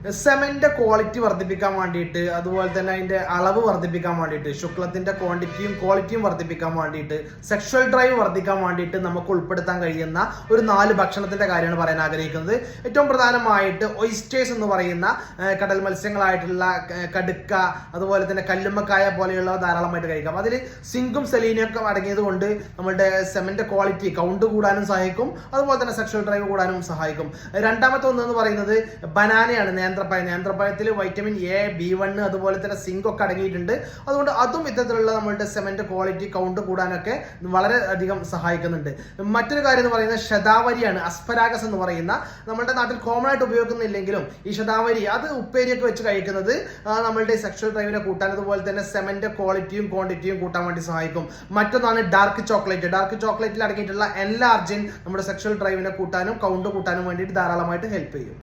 സെമന്റെ quality വർദ്ധിപ്പിക്കാൻ വേണ്ടിയിട്ട്, അതുപോലെ തന്നെ അതിന്റെ അളവ് വർദ്ധിപ്പിക്കാൻ വേണ്ടിയിട്ട്, ശുക്ലത്തിന്റെ ക്വാണ്ടിറ്റിയും ക്വാളിറ്റിയും വർദ്ധിപ്പിക്കാൻ വേണ്ടിയിട്ട്, സെക്ഷൽ ഡ്രൈവ് വർദ്ധിക്കാൻ വേണ്ടിയിട്ട് നമുക്ക് ഉൾപ്പെടുത്താൻ കഴിയുന്ന ഒരു 4 ഭക്ഷണത്തിന്റെ കാര്യമാണ് പറയാൻ ആഗ്രഹിക്കുന്നത്. ഏറ്റവും പ്രധാനമായിട്ട് ഒയിസ്റ്റേഴ്സ് എന്ന് പറയുന്ന കടൽ മത്സ്യങ്ങളായിട്ടുള്ള കടുക്ക, അതുപോലെ തന്നെ കല്ലുമ്മക്കായ പോലെയുള്ളവ ധാരാളമായിട്ട് കഴിക്കാം. അതിൽ സിങ്കും സെലീനിയും ഒക്കെ അടങ്ങിയത് കൊണ്ട് നമ്മുടെ സെമന്റെ ക്വാളിറ്റി കൗണ്ട് കൂടാനും സഹായിക്കും, അതുപോലെ തന്നെ സെക്ഷൽ ഡ്രൈവ് കൂടാനും സഹായിക്കും. രണ്ടാമത്തെ ഒന്നെന്ന് പറയുന്നത് ബനാനയാണ്. നേന്ത്രപ്പഴത്തിൽ വൈറ്റമിൻ എ, B1, അതുപോലെ തന്നെ സിങ്ക് ഒക്കെ അടങ്ങിയിട്ടുണ്ട്. അതുകൊണ്ട് അതും ഇത്തരത്തിലുള്ള നമ്മളുടെ സെമന്റ് ക്വാളിറ്റി കൗണ്ട് കൂടാനൊക്കെ വളരെ അധികം സഹായിക്കുന്നുണ്ട്. മറ്റൊരു കാര്യം എന്ന് പറയുന്നത് ശതാവരിയാണ്. അസ്പരാഗസ് എന്ന് പറയുന്ന നമ്മുടെ നാട്ടിൽ കോമൺ ആയിട്ട് ഉപയോഗിക്കുന്നില്ലെങ്കിലും ഈ ശതാവരി അത് ഉപ്പേരിയൊക്കെ വെച്ച് കഴിക്കുന്നത് നമ്മളുടെ സെക്ഷൽ ഡ്രൈവിനെ കൂട്ടാൻ, അതുപോലെ തന്നെ സെമന്റ് ക്വാളിറ്റിയും ക്വാണ്ടിറ്റിയും കൂട്ടാൻ വേണ്ടി സഹായിക്കും. മറ്റൊന്നാണ് ഡാർക്ക് ചോക്ലേറ്റ്. ഡാർക്ക് ചോക്ലേറ്റിൽ അടങ്ങിയിട്ടുള്ള L-ആർജിൻ നമ്മുടെ സെക്ഷൽ ഡ്രൈവിനെ കൂട്ടാനും കൗണ്ട് കൂട്ടാനും വേണ്ടിയിട്ട് ധാരാളമായിട്ട് ഹെൽപ്പ് ചെയ്യും.